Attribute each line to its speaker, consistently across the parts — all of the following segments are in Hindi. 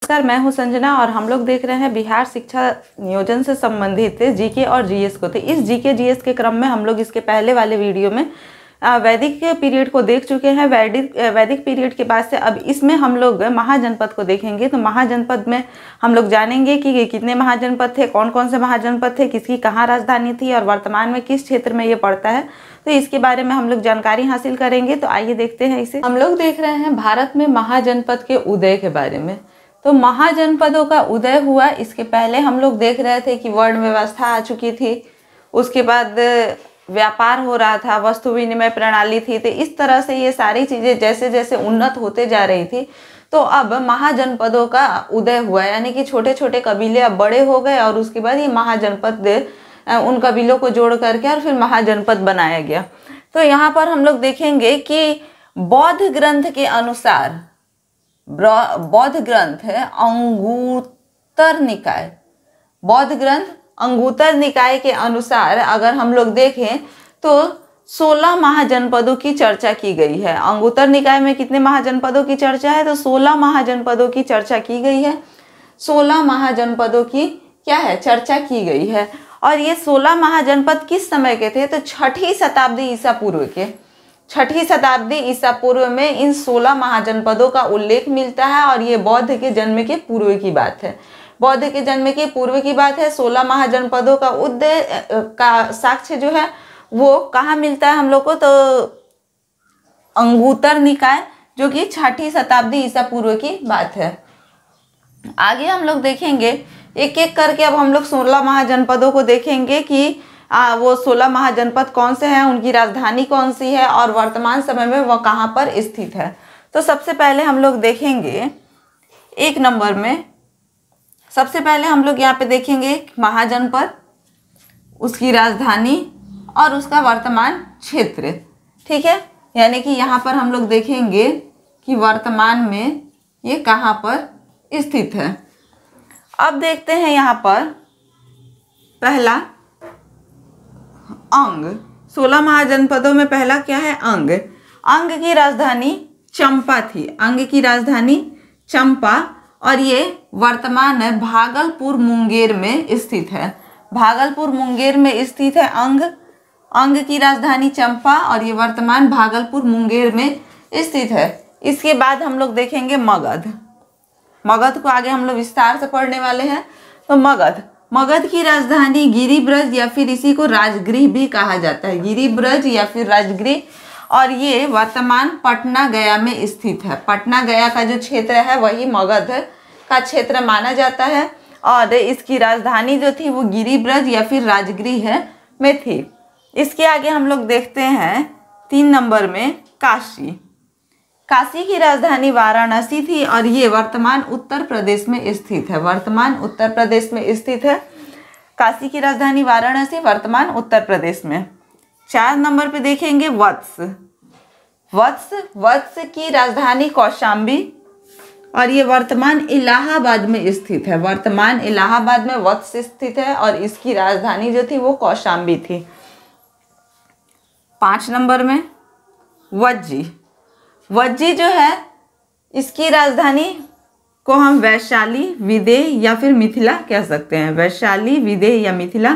Speaker 1: नमस्कार, मैं हूं संजना और हम लोग देख रहे हैं बिहार शिक्षा नियोजन से संबंधित जीके और जीएस को। तो इस जीके जीएस के क्रम में हम लोग इसके पहले वाले वीडियो में वैदिक पीरियड को देख चुके हैं। वैदिक पीरियड के बाद से अब इसमें हम लोग महाजनपद को देखेंगे। तो महाजनपद में हम लोग जानेंगे कि कितने महाजनपद थे, कौन कौन से महाजनपद थे, किसकी कहाँ राजधानी थी और वर्तमान में किस क्षेत्र में ये पड़ता है। तो इसके बारे में हम लोग जानकारी हासिल करेंगे। तो आइए देखते हैं इसे। हम लोग देख रहे हैं भारत में महाजनपद के उदय के बारे में। तो महाजनपदों का उदय हुआ, इसके पहले हम लोग देख रहे थे कि वर्ण व्यवस्था आ चुकी थी, उसके बाद व्यापार हो रहा था, वस्तु विनिमय प्रणाली थी। तो इस तरह से ये सारी चीज़ें जैसे जैसे उन्नत होते जा रही थी, तो अब महाजनपदों का उदय हुआ, यानी कि छोटे छोटे कबीले अब बड़े हो गए और उसके बाद ये महाजनपद उन कबीलों को जोड़ करके और फिर महाजनपद बनाया गया। तो यहाँ पर हम लोग देखेंगे कि बौद्ध ग्रंथ के अनुसार, बौद्ध ग्रंथ है अंगुत्तर निकाय, बौद्ध ग्रंथ अंगुत्तर निकाय के अनुसार अगर हम लोग देखें तो 16 महाजनपदों की चर्चा की गई है। अंगुत्तर निकाय में कितने महाजनपदों की चर्चा है? तो 16 महाजनपदों की चर्चा की गई है। 16 महाजनपदों की क्या है? चर्चा की गई है। और ये 16 महाजनपद किस समय के थे? तो 6ठी शताब्दी ईसा पूर्व के, 6ठी शताब्दी ईसा पूर्व में इन 16 महाजनपदों का उल्लेख मिलता है। और ये बौद्ध के जन्म के पूर्व की बात है, बौद्ध के जन्म के पूर्व की बात है। 16 महाजनपदों का उदय का साक्ष्य जो है वो कहाँ मिलता है हम लोग को? तो अंगुत्तर निकाय, जो कि 6ठी शताब्दी ईसा पूर्व की बात है। आगे हम लोग देखेंगे एक एक करके। अब हम लोग 16 महाजनपदों को देखेंगे कि वो 16 महाजनपद कौन से हैं, उनकी राजधानी कौन सी है और वर्तमान समय में वह कहाँ पर स्थित है। तो सबसे पहले हम लोग देखेंगे 1 नंबर में, सबसे पहले हम लोग यहाँ पे देखेंगे महाजनपद, उसकी राजधानी और उसका वर्तमान क्षेत्र। ठीक है, यानी कि यहाँ पर हम लोग देखेंगे कि वर्तमान में ये कहाँ पर स्थित है। अब देखते हैं यहाँ पर पहला अंग। 16 महाजनपदों में पहला क्या है? अंग। अंग की राजधानी चंपा थी, अंग की राजधानी चंपा, और ये वर्तमान है भागलपुर मुंगेर में स्थित है। भागलपुर मुंगेर में स्थित है अंग। अंग की राजधानी चंपा और ये वर्तमान भागलपुर मुंगेर में स्थित है। इसके बाद हम लोग देखेंगे मगध। मगध को आगे हम लोग विस्तार से पढ़ने वाले हैं। तो मगध, मगध की राजधानी गिरिब्रज या फिर इसी को राजगृह भी कहा जाता है, गिरिब्रज या फिर राजगृह, और ये वर्तमान पटना गया में स्थित है। पटना गया का जो क्षेत्र है वही मगध का क्षेत्र माना जाता है। और इसकी राजधानी जो थी वो गिरिब्रज या फिर राजगृह में थी। इसके आगे हम लोग देखते हैं 3 नंबर में काशी। काशी की राजधानी वाराणसी थी और ये वर्तमान उत्तर प्रदेश में स्थित है, वर्तमान उत्तर प्रदेश में स्थित है। काशी की राजधानी वाराणसी, वर्तमान उत्तर प्रदेश में। 4 नंबर पे देखेंगे वत्स। वत्स की राजधानी कौशाम्बी और ये वर्तमान इलाहाबाद में स्थित है, वर्तमान इलाहाबाद में वत्स स्थित है और इसकी राजधानी जो थी वो कौशाम्बी थी। 5 नंबर में वज्जी। वज्जी जो है इसकी राजधानी को हम वैशाली, विदेह या फिर मिथिला कह सकते हैं, वैशाली, विदेह या मिथिला।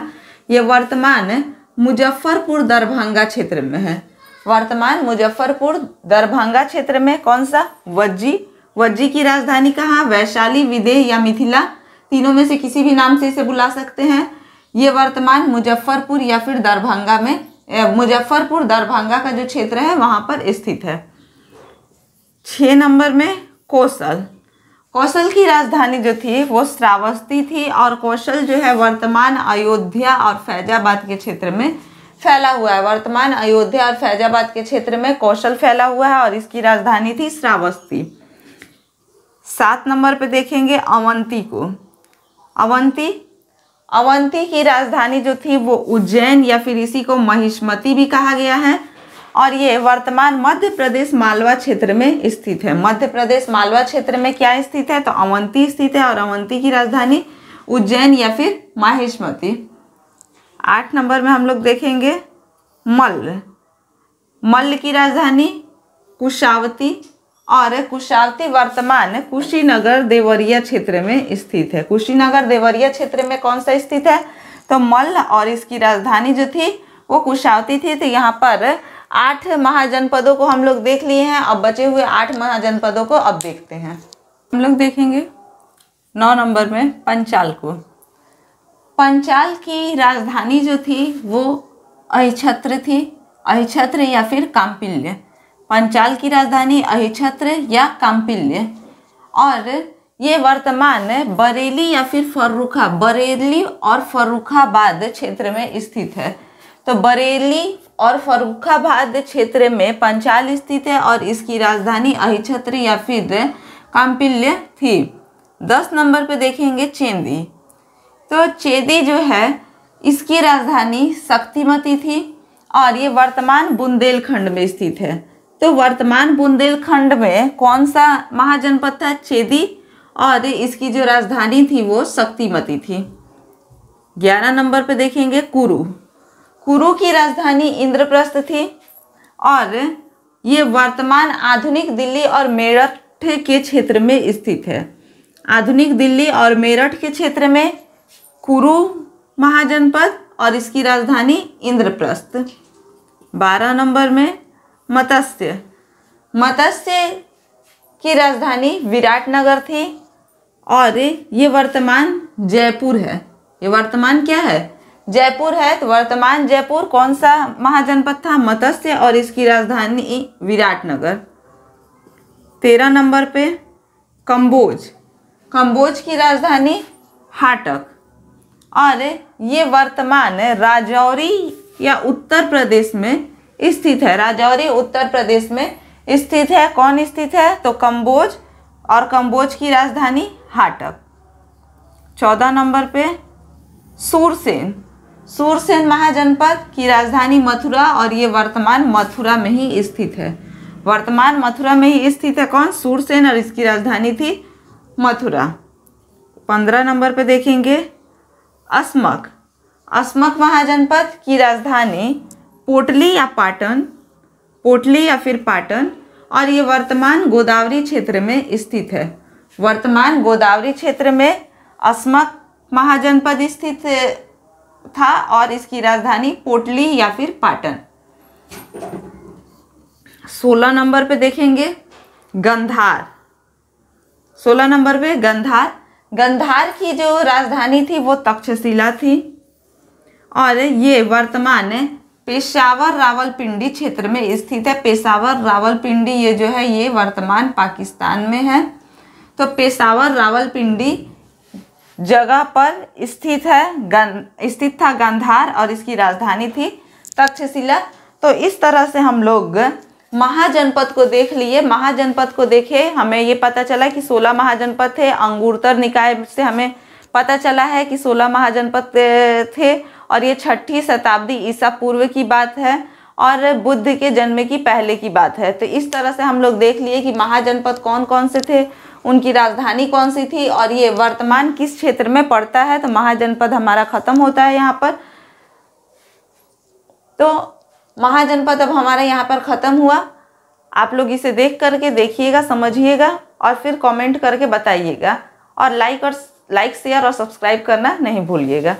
Speaker 1: ये वर्तमान मुजफ्फरपुर दरभंगा क्षेत्र में है, वर्तमान मुजफ्फरपुर दरभंगा क्षेत्र में। कौन सा? वज्जी। वज्जी की राजधानी कहाँ? वैशाली, विदेह या मिथिला, तीनों में से किसी भी नाम से इसे बुला सकते हैं। ये वर्तमान मुजफ्फरपुर या फिर दरभंगा में, मुजफ्फरपुर दरभंगा का जो क्षेत्र है वहाँ पर स्थित है। 6 नंबर में कौशल। कौशल की राजधानी जो थी वो श्रावस्ती थी और कौशल जो है वर्तमान अयोध्या और फैजाबाद के क्षेत्र में फैला हुआ है, वर्तमान अयोध्या और फैजाबाद के क्षेत्र में कौशल फैला हुआ है और इसकी राजधानी थी श्रावस्ती। 7 नंबर पे देखेंगे अवंती को। अवंती की राजधानी जो थी वो उज्जैन या फिर इसी को महिष्मती भी कहा गया है और ये वर्तमान मध्य प्रदेश मालवा क्षेत्र में स्थित है। मध्य प्रदेश मालवा क्षेत्र में क्या स्थित है? तो अवंती स्थित है और अवंती की राजधानी उज्जैन या फिर महिष्मती। 8 नंबर में हम लोग देखेंगे मल्ल। मल्ल की राजधानी कुशावती और कुशावती वर्तमान कुशीनगर देवरिया क्षेत्र में स्थित है। कुशीनगर देवरिया क्षेत्र में कौन सा स्थित है? तो मल्ल, और इसकी राजधानी जो थी वो कुशावती थी। तो यहाँ पर 8 महाजनपदों को हम लोग देख लिए हैं। अब बचे हुए 8 महाजनपदों को अब देखते हैं। हम लोग देखेंगे 9 नंबर में पंचाल को। पंचाल की राजधानी जो थी वो अहिछत्र थी, अहिछत्र या फिर काम्पिल्य। पंचाल की राजधानी अहिछत्र या काम्पिल्य, और ये वर्तमान बरेली या फिर बरेली और फर्रुखाबाद क्षेत्र में स्थित है। तो बरेली और फर्रुखाबाद क्षेत्र में पंचाल स्थित है और इसकी राजधानी अहिछत्र या फिर काम्पिल्य थी। 10 नंबर पे देखेंगे चेदी। तो चेदी जो है इसकी राजधानी शक्तिमती थी और ये वर्तमान बुंदेलखंड में स्थित है। तो वर्तमान बुंदेलखंड में कौन सा महाजनपद था? चेदी, और इसकी जो राजधानी थी वो शक्तिमती थी। 11 नंबर पे देखेंगे कुरु। कुरु की राजधानी इंद्रप्रस्थ थी और ये वर्तमान आधुनिक दिल्ली और मेरठ के क्षेत्र में स्थित है। आधुनिक दिल्ली और मेरठ के क्षेत्र में कुरु महाजनपद और इसकी राजधानी इंद्रप्रस्थ। 12 नंबर में मत्स्य। मत्स्य की राजधानी विराटनगर थी और ये वर्तमान जयपुर है। ये वर्तमान क्या है? जयपुर है। तो वर्तमान जयपुर कौन सा महाजनपद था? मत्स्य, और इसकी राजधानी विराटनगर। 13 नंबर पे कंबोज। कंबोज की राजधानी हाटक, और ये वर्तमान राजौरी या उत्तर प्रदेश में स्थित है। राजौरी उत्तर प्रदेश में स्थित है। कौन स्थित है? तो कंबोज, और कंबोज की राजधानी हाटक। 14 नंबर पे सूरसेन। सूरसेन महाजनपद की राजधानी मथुरा, और ये वर्तमान मथुरा में ही स्थित है। वर्तमान मथुरा में ही स्थित है। कौन? सूरसेन, और इसकी राजधानी थी मथुरा। 15 नंबर पे देखेंगे अस्मक। अस्मक महाजनपद की राजधानी पोटली या पाटन, पोटली या फिर पाटन, और ये वर्तमान गोदावरी क्षेत्र में स्थित है। वर्तमान गोदावरी क्षेत्र में अस्मक महाजनपद स्थित था और इसकी राजधानी पोटली या फिर पाटन। 16 नंबर पे देखेंगे गंधार। 16 नंबर पे गंधार। गंधार की जो राजधानी थी वो तक्षशिला थी और ये वर्तमान पेशावर रावलपिंडी क्षेत्र में स्थित है। पेशावर रावलपिंडी ये जो है ये वर्तमान पाकिस्तान में है। तो पेशावर रावलपिंडी जगह पर स्थित था गंधार, और इसकी राजधानी थी तक्षशिला। तो इस तरह से हम लोग महाजनपद को देख लिए। महाजनपद को देखे, हमें ये पता चला कि 16 महाजनपद थे। अंगुरतर निकाय से हमें पता चला है कि 16 महाजनपद थे और ये 6ठी शताब्दी ईसा पूर्व की बात है और बुद्ध के जन्म की पहले की बात है। तो इस तरह से हम लोग देख लिए कि महाजनपद कौन कौन से थे, उनकी राजधानी कौन सी थी और ये वर्तमान किस क्षेत्र में पड़ता है। तो महाजनपद हमारा खत्म होता है यहाँ पर। तो महाजनपद अब हमारा यहाँ पर ख़त्म हुआ। आप लोग इसे देख करके देखिएगा, समझिएगा और फिर कमेंट करके बताइएगा, और लाइक शेयर और सब्सक्राइब करना नहीं भूलिएगा।